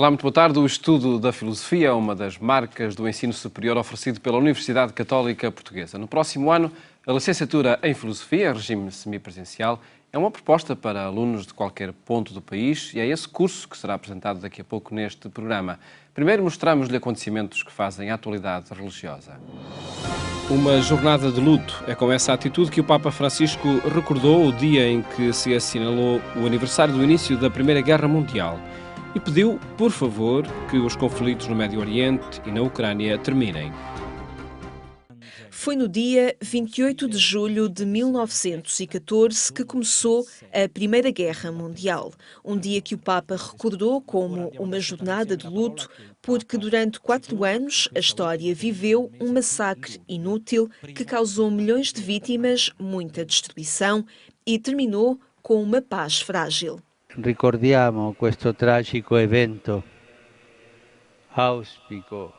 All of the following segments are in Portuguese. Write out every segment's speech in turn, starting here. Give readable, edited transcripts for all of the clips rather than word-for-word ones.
Olá, muito boa tarde. O estudo da filosofia é uma das marcas do ensino superior oferecido pela Universidade Católica Portuguesa. No próximo ano, a licenciatura em filosofia, regime semipresencial, é uma proposta para alunos de qualquer ponto do país e é esse curso que será apresentado daqui a pouco neste programa. Primeiro mostramos-lhe acontecimentos que fazem a atualidade religiosa. Uma jornada de luto. É com essa atitude que o Papa Francisco recordou o dia em que se assinalou o aniversário do início da Primeira Guerra Mundial e pediu, por favor, que os conflitos no Médio Oriente e na Ucrânia terminem. Foi no dia 28 de julho de 1914 que começou a Primeira Guerra Mundial, um dia que o Papa recordou como uma jornada de luto, porque durante 4 anos a história viveu um massacre inútil que causou milhões de vítimas, muita destruição e terminou com uma paz frágil. Ricordiamo questo tragico evento, auspico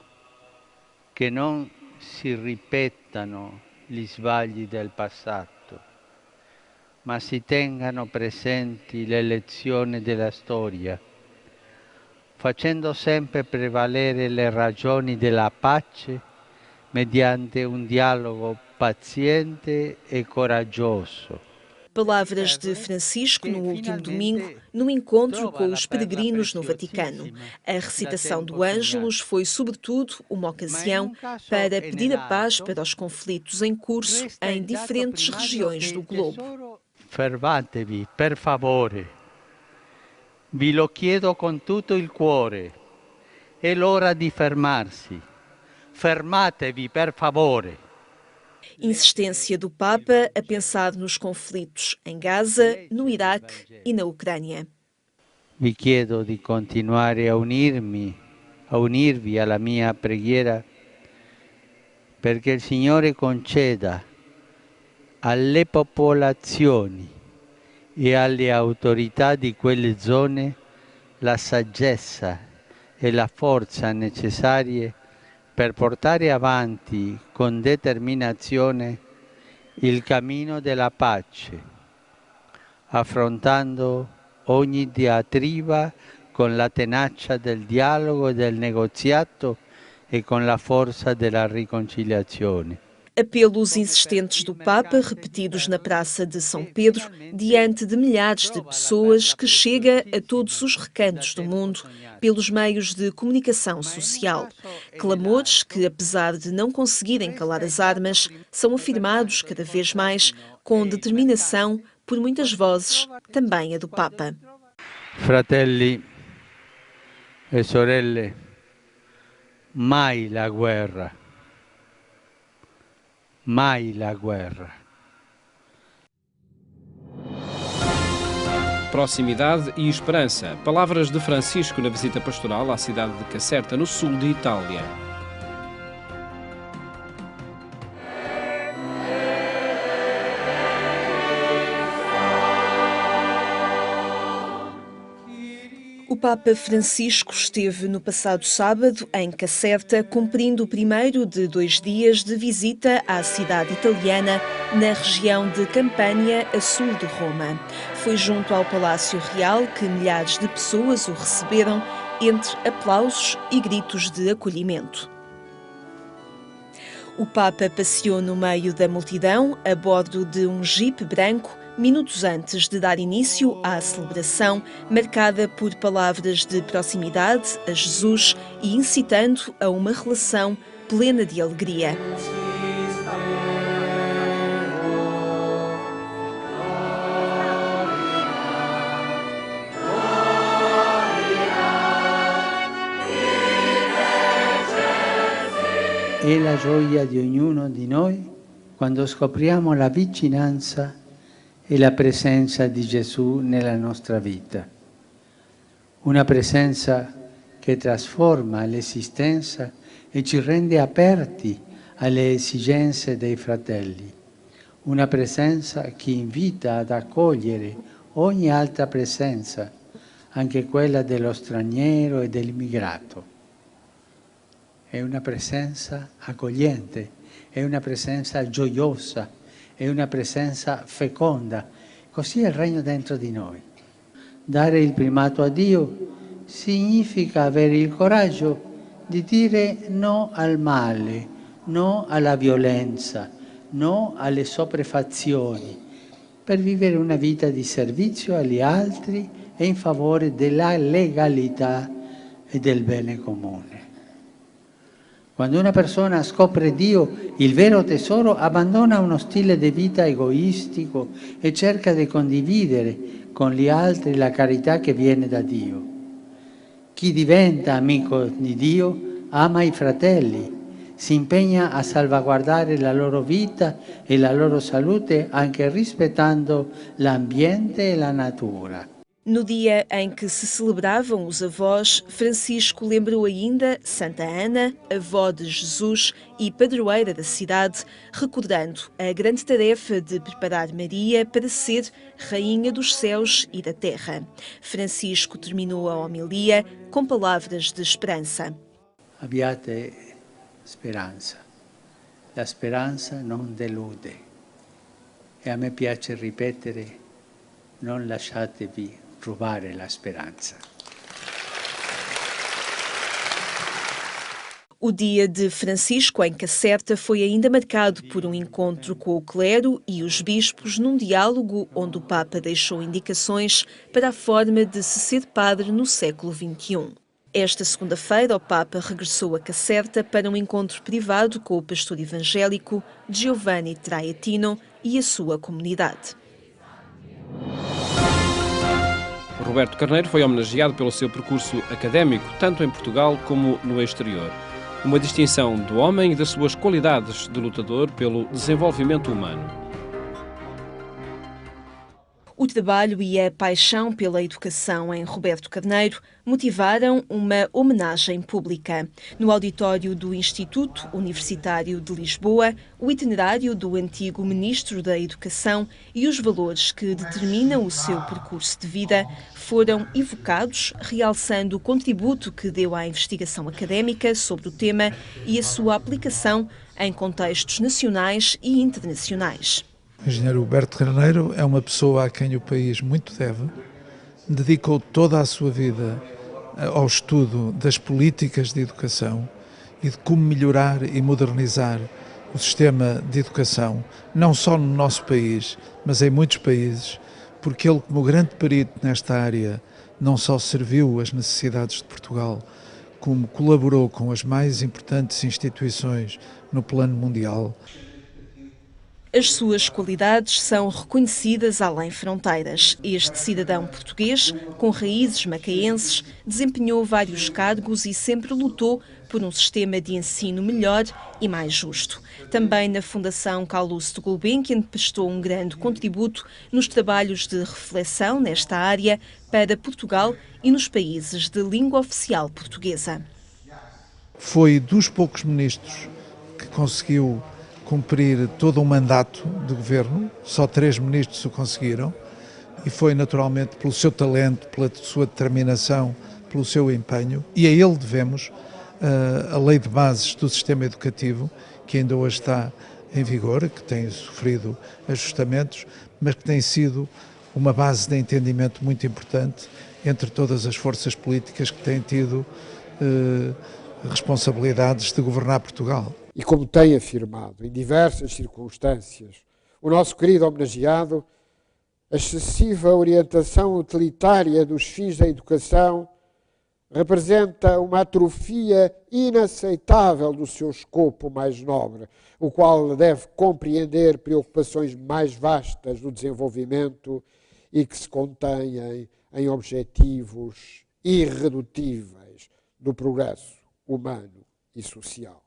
che non si ripetano gli sbagli del passato, ma si tengano presenti le lezioni della storia, facendo sempre prevalere le ragioni della pace mediante un dialogo paziente e coraggioso. Palavras de Francisco no último domingo, no encontro com os peregrinos no Vaticano. A recitação do Ângelus foi, sobretudo, uma ocasião para pedir a paz para os conflitos em curso em diferentes regiões do globo. Fermatevi, per favore. Vi lo chiedo con tutto il cuore. È l'ora di fermarsi. Fermatevi, per favore. Insistência do Papa a pensar nos conflitos em Gaza, no Iraque e na Ucrânia. Vi chiedo di continuare a unirvi alla mia preghiera perché il Signore conceda alle popolazioni e alle autorità di quelle zone la saggezza e la forza necessarie per portare avanti con determinazione il cammino della pace, affrontando ogni diatriba con la tenacia del dialogo e del negoziato e con la forza della riconciliazione. Apelos insistentes do Papa, repetidos na Praça de São Pedro, diante de milhares de pessoas, que chega a todos os recantos do mundo pelos meios de comunicação social. Clamores que, apesar de não conseguirem calar as armas, são afirmados cada vez mais com determinação por muitas vozes, também a do Papa. Fratelli e sorelle, mai la guerra. Mai la guerra. Proximidade e esperança. Palavras de Francisco na visita pastoral à cidade de Caserta, no sul de Itália. O Papa Francisco esteve no passado sábado em Caserta, cumprindo o primeiro de 2 dias de visita à cidade italiana, na região de Campânia, a sul de Roma. Foi junto ao Palácio Real que milhares de pessoas o receberam, entre aplausos e gritos de acolhimento. O Papa passeou no meio da multidão, a bordo de um jipe branco, minutos antes de dar início à celebração, marcada por palavras de proximidade a Jesus e incitando a uma relação plena de alegria. È la gioia di ognuno di noi quando scopriamo la vicinanza e la presenza di Gesù nella nostra vita. Una presenza che trasforma l'esistenza e ci rende aperti alle esigenze dei fratelli. Una presenza che invita ad accogliere ogni altra presenza, anche quella dello straniero e dell'immigrato. È una presenza accogliente, è una presenza gioiosa, è una presenza feconda. Così è il regno dentro di noi. Dare il primato a Dio significa avere il coraggio di dire no al male, no alla violenza, no alle sopraffazioni, per vivere una vita di servizio agli altri e in favore della legalità e del bene comune. Quando una persona scopre Dio, il vero tesoro, abbandona uno stile di vita egoistico e cerca di condividere con gli altri la carità che viene da Dio. Chi diventa amico di Dio ama i fratelli, si impegna a salvaguardare la loro vita e la loro salute anche rispettando l'ambiente e la natura. No dia em que se celebravam os avós, Francisco lembrou ainda Santa Ana, avó de Jesus e padroeira da cidade, recordando a grande tarefa de preparar Maria para ser Rainha dos céus e da terra. Francisco terminou a homilia com palavras de esperança. Abbiate speranza. La speranza non delude. E a me piace ripetere, non lasciatevi rubare la speranza. O dia de Francisco em Caserta foi ainda marcado por um encontro com o clero e os bispos num diálogo onde o Papa deixou indicações para a forma de se ser padre no século XXI. Esta segunda-feira, o Papa regressou a Caserta para um encontro privado com o pastor evangélico Giovanni Traietino e a sua comunidade. Roberto Carneiro foi homenageado pelo seu percurso académico, tanto em Portugal como no exterior. Uma distinção do homem e das suas qualidades de lutador pelo desenvolvimento humano. O trabalho e a paixão pela educação em Roberto Carneiro motivaram uma homenagem pública. No auditório do Instituto Universitário de Lisboa, o itinerário do antigo Ministro da Educação e os valores que determinam o seu percurso de vida foram evocados, realçando o contributo que deu à investigação académica sobre o tema e a sua aplicação em contextos nacionais e internacionais. O engenheiro Roberto Carneiro é uma pessoa a quem o país muito deve, dedicou toda a sua vida ao estudo das políticas de educação e de como melhorar e modernizar o sistema de educação, não só no nosso país, mas em muitos países, porque ele, como grande perito nesta área, não só serviu as necessidades de Portugal, como colaborou com as mais importantes instituições no plano mundial. As suas qualidades são reconhecidas além fronteiras. Este cidadão português, com raízes macaenses, desempenhou vários cargos e sempre lutou por um sistema de ensino melhor e mais justo. Também na Fundação Calouste Gulbenkian prestou um grande contributo nos trabalhos de reflexão nesta área para Portugal e nos países de língua oficial portuguesa. Foi dos poucos ministros que conseguiu cumprir todo um mandato de governo, só 3 ministros o conseguiram, e foi naturalmente pelo seu talento, pela sua determinação, pelo seu empenho, e a ele devemos a lei de bases do sistema educativo, que ainda hoje está em vigor, que tem sofrido ajustamentos, mas que tem sido uma base de entendimento muito importante entre todas as forças políticas que têm tido responsabilidades de governar Portugal. E como tem afirmado em diversas circunstâncias o nosso querido homenageado, a excessiva orientação utilitária dos fins da educação representa uma atrofia inaceitável do seu escopo mais nobre, o qual deve compreender preocupações mais vastas do desenvolvimento e que se contêm em objetivos irredutíveis do progresso humano e social.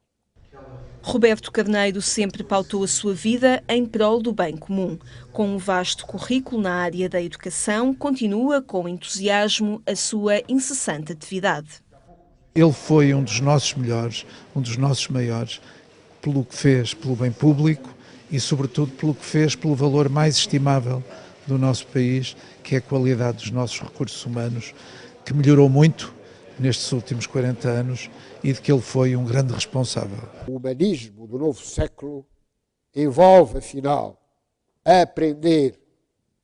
Roberto Carneiro sempre pautou a sua vida em prol do bem comum. Com um vasto currículo na área da educação, continua com entusiasmo a sua incessante atividade. Ele foi um dos nossos melhores, um dos nossos maiores, pelo que fez pelo bem público e, sobretudo, pelo que fez pelo valor mais estimável do nosso país, que é a qualidade dos nossos recursos humanos, que melhorou muito nestes últimos 40 anos e de que ele foi um grande responsável. O humanismo do novo século envolve, afinal, a aprender,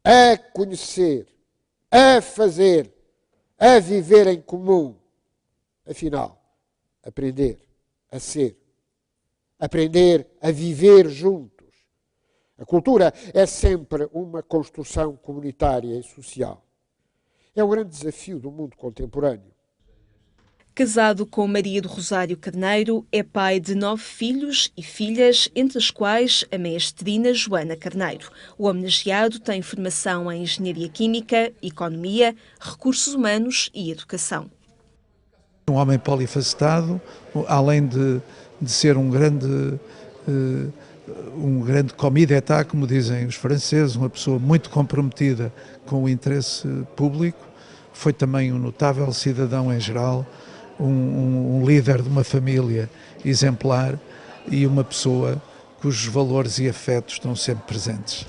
a conhecer, a fazer, a viver em comum. Afinal, aprender a ser, aprender a viver juntos. A cultura é sempre uma construção comunitária e social. É o grande desafio do mundo contemporâneo. Casado com Maria do Rosário Carneiro, é pai de 9 filhos e filhas, entre as quais a maestrina Joana Carneiro. O homenageado tem formação em Engenharia Química, Economia, Recursos Humanos e Educação. Um homem polifacetado, além de ser um grande commis d'état, como dizem os franceses, uma pessoa muito comprometida com o interesse público, foi também um notável cidadão em geral, um líder de uma família exemplar e uma pessoa cujos valores e afetos estão sempre presentes.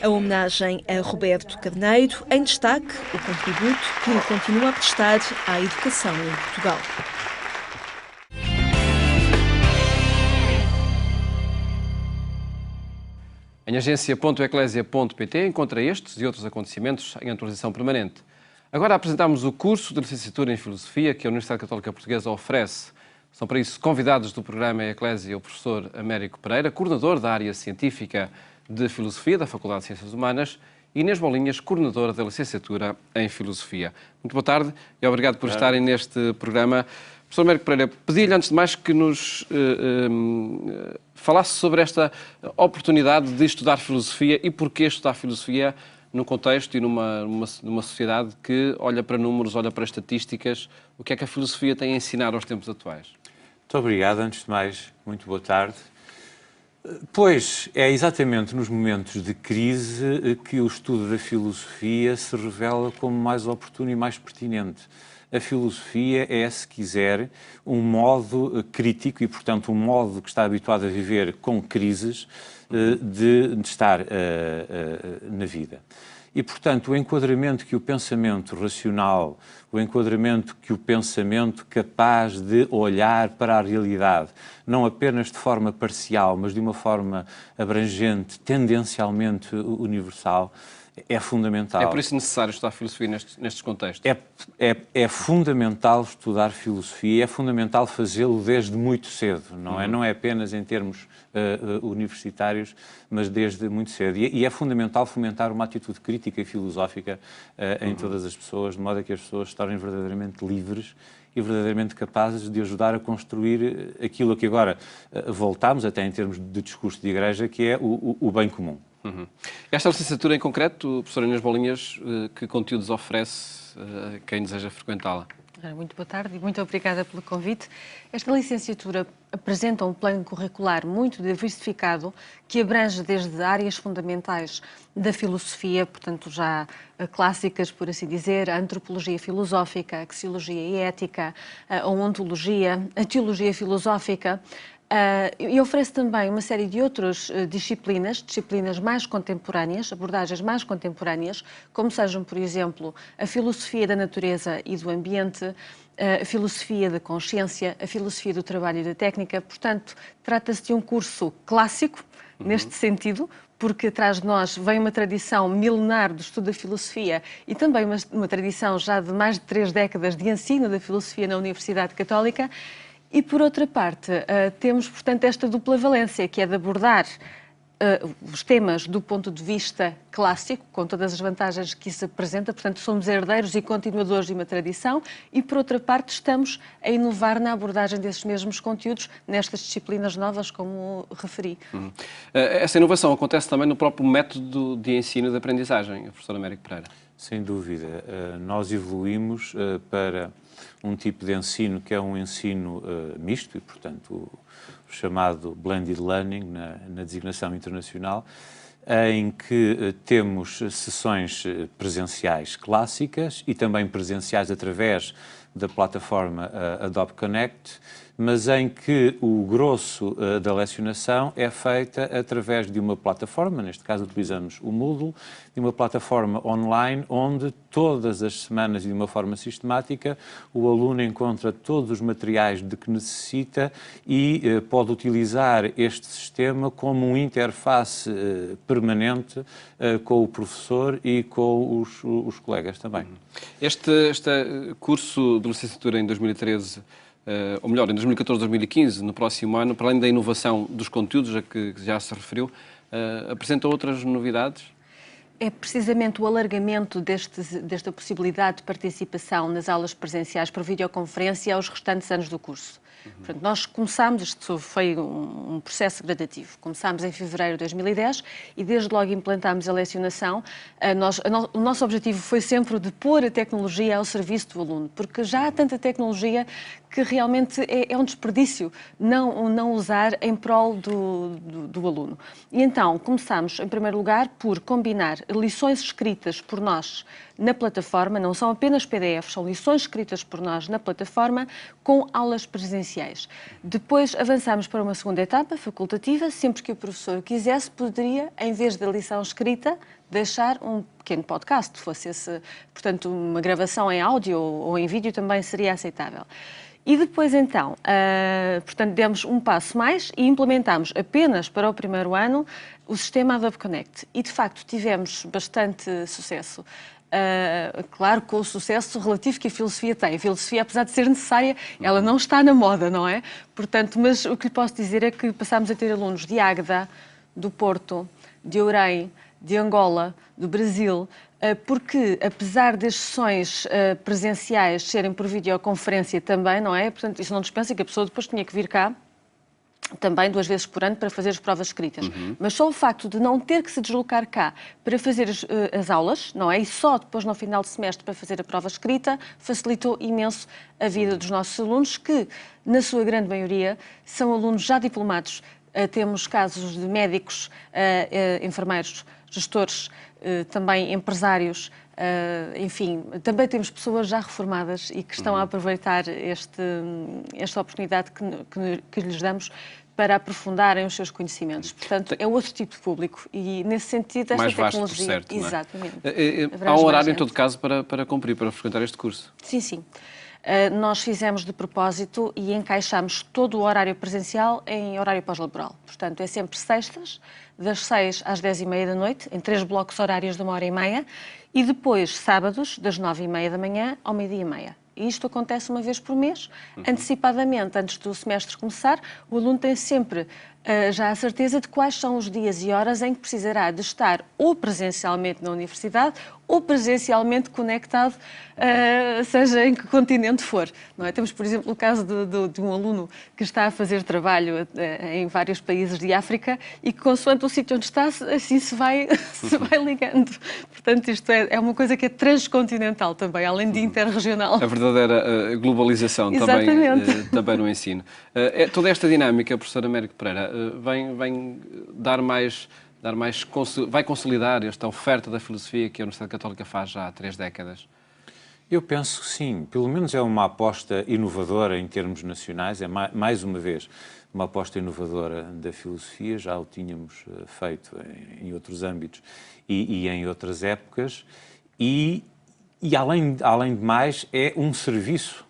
A homenagem a Roberto Carneiro, em destaque o contributo que continua a prestar à educação em Portugal. Em agência.eclesia.pt encontra estes e outros acontecimentos em atualização permanente. Agora apresentamos o curso de licenciatura em Filosofia que a Universidade Católica Portuguesa oferece. São para isso convidados do programa Eclésia o professor Américo Pereira, coordenador da área científica de Filosofia da Faculdade de Ciências Humanas, e Inês Bolinhas, coordenadora da licenciatura em Filosofia. Muito boa tarde e obrigado por estarem neste programa. Professor Américo Pereira, pedi-lhe antes de mais que nos falasse sobre esta oportunidade de estudar Filosofia e porquê estudar Filosofia num contexto e numa sociedade que olha para números, olha para estatísticas. O que é que a filosofia tem a ensinar aos tempos atuais? Muito obrigado. Antes de mais, muito boa tarde. Pois, é exatamente nos momentos de crise que o estudo da filosofia se revela como mais oportuno e mais pertinente. A filosofia é, se quiser, um modo crítico e, portanto, um modo que está habituado a viver com crises de estar na vida. E, portanto, o enquadramento que o pensamento racional, o enquadramento que o pensamento capaz de olhar para a realidade, não apenas de forma parcial, mas de uma forma abrangente, tendencialmente universal, é fundamental. É por isso necessário estudar filosofia nestes contextos? É fundamental estudar filosofia, é fundamental fazê-lo desde muito cedo, não é? Não é apenas em termos universitários, mas desde muito cedo. E é fundamental fomentar uma atitude crítica e filosófica em todas as pessoas, de modo a que as pessoas se tornem verdadeiramente livres e verdadeiramente capazes de ajudar a construir aquilo a que agora voltamos, até em termos de discurso de igreja, que é o bem comum. Esta licenciatura em concreto, professora Inês Bolinhas, que conteúdos oferece a quem deseja frequentá-la? Muito boa tarde e muito obrigada pelo convite. Esta licenciatura apresenta um plano curricular muito diversificado que abrange desde áreas fundamentais da filosofia, portanto já clássicas, por assim dizer, a antropologia filosófica, a axiologia e ética, a ontologia, a teologia filosófica, e oferece também uma série de outras disciplinas mais contemporâneas, abordagens mais contemporâneas, como sejam, por exemplo, a filosofia da natureza e do ambiente, a filosofia da consciência, a filosofia do trabalho e da técnica. Portanto, trata-se de um curso clássico, neste sentido, porque atrás de nós vem uma tradição milenar do estudo da filosofia e também uma tradição já de mais de 3 décadas de ensino da filosofia na Universidade Católica. E, por outra parte, temos, portanto, esta dupla valência, que é de abordar os temas do ponto de vista clássico, com todas as vantagens que isso apresenta. Portanto, somos herdeiros e continuadores de uma tradição e, por outra parte, estamos a inovar na abordagem desses mesmos conteúdos nestas disciplinas novas, como referi. Essa inovação acontece também no próprio método de ensino e de aprendizagem, professor Américo Pereira. Sem dúvida. Nós evoluímos para um tipo de ensino que é um ensino misto e, portanto, o chamado blended learning, na designação internacional, em que temos sessões presenciais clássicas e também presenciais através da plataforma Adobe Connect, mas em que o grosso da lecionação é feita através de uma plataforma, neste caso utilizamos o Moodle, de uma plataforma online onde todas as semanas e de uma forma sistemática o aluno encontra todos os materiais de que necessita e pode utilizar este sistema como uma interface permanente com o professor e com os colegas também. Este curso de licenciatura em 2013, ou melhor, em 2014, 2015, no próximo ano, para além da inovação dos conteúdos a que já se referiu, apresenta outras novidades? É precisamente o alargamento desta possibilidade de participação nas aulas presenciais por videoconferência aos restantes anos do curso. Portanto, nós começámos, isto foi um processo gradativo, começámos em fevereiro de 2010 e desde logo implantámos a lecionação. O nosso objetivo foi sempre de pôr a tecnologia ao serviço do aluno, porque já há tanta tecnologia que realmente é um desperdício não usar em prol do aluno. E então começámos, em primeiro lugar, por combinar lições escritas por nós na plataforma, não são apenas PDFs, são lições escritas por nós na plataforma com aulas presenciais. Depois avançámos para uma segunda etapa, facultativa, sempre que o professor quisesse, poderia, em vez da lição escrita, deixar um pequeno podcast, fosse esse, portanto, uma gravação em áudio ou em vídeo também seria aceitável. E depois, então, portanto, demos um passo mais e implementámos apenas para o primeiro ano o sistema Adobe Connect. E, de facto, tivemos bastante sucesso. Claro, com o sucesso relativo que a filosofia tem. A filosofia, apesar de ser necessária, ela não está na moda, não é? Portanto, mas o que lhe posso dizer é que passámos a ter alunos de Águeda, do Porto, de Ourém, de Angola, do Brasil, porque, apesar das sessões presenciais serem por videoconferência também, não é? Portanto, isso não dispensa que a pessoa depois tinha que vir cá também 2 vezes por ano para fazer as provas escritas. Mas só o facto de não ter que se deslocar cá para fazer as aulas, não é? E só depois no final do semestre para fazer a prova escrita, facilitou imenso a vida dos nossos alunos, que, na sua grande maioria, são alunos já diplomados. Temos casos de médicos, enfermeiros, gestores, também empresários, enfim, também temos pessoas já reformadas e que estão a aproveitar esta oportunidade que lhes damos para aprofundarem os seus conhecimentos. Portanto, é outro tipo de público e, nesse sentido, esta mais vasto, tecnologia... por certo, exatamente. Há um horário, em todo caso, para cumprir, para frequentar este curso? Sim, sim. Nós fizemos de propósito e encaixámos todo o horário presencial em horário pós-laboral. Portanto, é sempre sextas, das 6 às 10h30 da noite, em 3 blocos horários de 1h30, e depois sábados, das 9h30 da manhã ao meio-dia e meia. E isto acontece uma vez por mês, antecipadamente, antes do semestre começar. O aluno tem sempre já a certeza de quais são os dias e horas em que precisará de estar ou presencialmente na universidade ou presencialmente conectado, seja em que continente for. Não é? Temos, por exemplo, o caso de um aluno que está a fazer trabalho em vários países de África e que, consoante o sítio onde está, assim se vai ligando. Portanto, isto é uma coisa que é transcontinental também, além de interregional. A verdadeira globalização também no ensino. Toda esta dinâmica, professora Américo Pereira, vai consolidar esta oferta da filosofia que a Universidade Católica faz já há 3 décadas? Eu penso que sim. Pelo menos é uma aposta inovadora em termos nacionais. É, mais uma vez, uma aposta inovadora da filosofia. Já o tínhamos feito em outros âmbitos e em outras épocas. E além de mais, é um serviço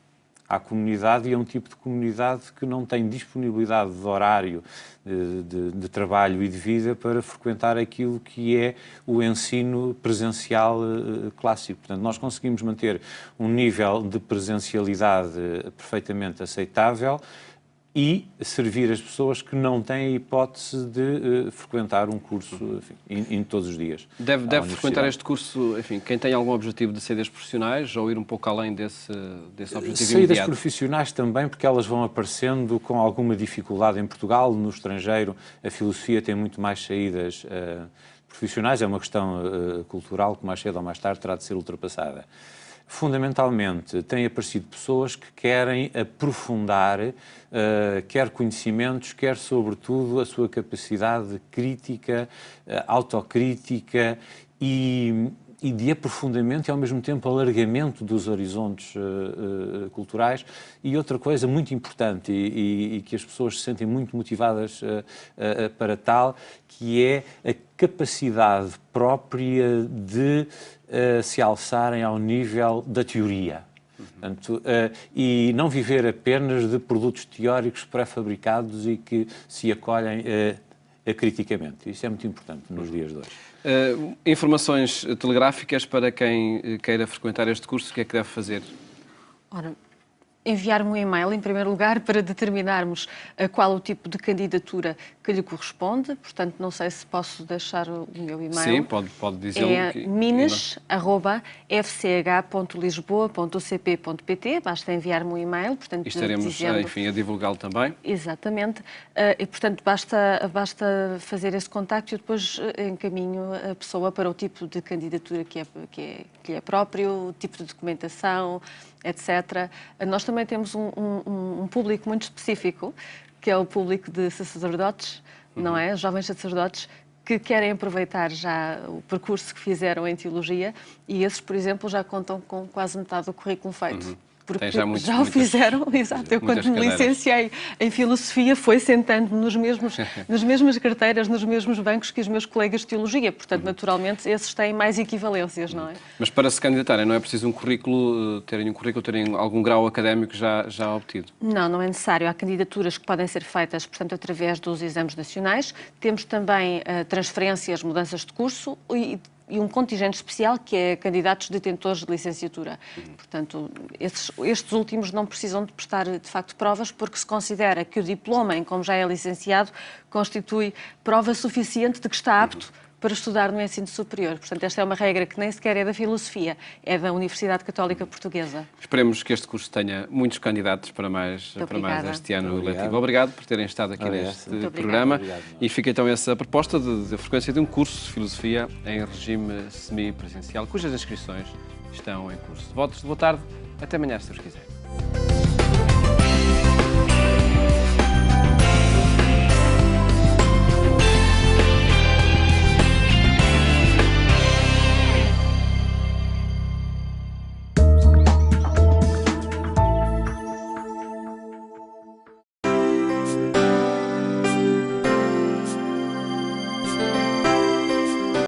à comunidade e é um tipo de comunidade que não tem disponibilidade de horário, de trabalho e de vida para frequentar aquilo que é o ensino presencial clássico. Portanto, nós conseguimos manter um nível de presencialidade perfeitamente aceitável e servir as pessoas que não têm a hipótese de frequentar um curso, enfim, em todos os dias. Deve frequentar este curso, enfim, quem tem algum objetivo de saídas profissionais ou ir um pouco além desse objetivo saídas imediato? Profissionais também, porque elas vão aparecendo com alguma dificuldade em Portugal. No estrangeiro, a filosofia tem muito mais saídas profissionais. É uma questão cultural que mais cedo ou mais tarde terá de ser ultrapassada. Fundamentalmente, têm aparecido pessoas que querem aprofundar quer conhecimentos, quer, sobretudo, a sua capacidade crítica, autocrítica e e de aprofundamento e, ao mesmo tempo, alargamento dos horizontes culturais. E outra coisa muito importante e que as pessoas se sentem muito motivadas para tal, que é a capacidade própria de se alçarem ao nível da teoria. Portanto, e não viver apenas de produtos teóricos pré-fabricados e que se acolhem criticamente. Isso é muito importante nos dias de hoje. Informações telegráficas para quem queira frequentar este curso, o que é que deve fazer? Ora, enviar-me um e-mail, em primeiro lugar, para determinarmos qual o tipo de candidatura que lhe corresponde. Portanto, não sei se posso deixar o meu e-mail. Sim, pode dizer. É mines@fchga.lisboa.cp.pt. Basta enviar-me um e-mail. Portanto, estaremos, dizendo... enfim, a divulgá-lo também. Exatamente. E, portanto, basta fazer esse contacto e depois encaminho a pessoa para o tipo de candidatura que é próprio, o tipo de documentação, etc. Nós também temos um público muito específico, que é o público de sacerdotes, não é? Jovens sacerdotes, que querem aproveitar já o percurso que fizeram em teologia, e esses, por exemplo, já contam com quase metade do currículo feito. Porque já o fizeram, exato. Eu, quando me licenciei em filosofia, foi sentando-me nas mesmas carteiras, nos mesmos bancos que os meus colegas de teologia. Portanto, naturalmente, esses têm mais equivalências, não é? Mas para se candidatarem, não é preciso terem algum grau académico já obtido? Não é necessário. Há candidaturas que podem ser feitas, portanto, através dos exames nacionais. Temos também transferências, mudanças de curso e um contingente especial que é candidatos detentores de licenciatura. Portanto, estes últimos não precisam de prestar, de facto, provas, porque se considera que o diploma, em como já é licenciado, constitui prova suficiente de que está apto para estudar no ensino superior. Portanto, esta é uma regra que nem sequer é da filosofia, é da Universidade Católica Portuguesa. Esperemos que este curso tenha muitos candidatos para mais este ano letivo. Obrigado por terem estado aqui neste programa. E fica então essa proposta de frequência de um curso de filosofia em regime semipresencial, cujas inscrições estão em curso. Votos de boa tarde. Até amanhã, se Deus quiser.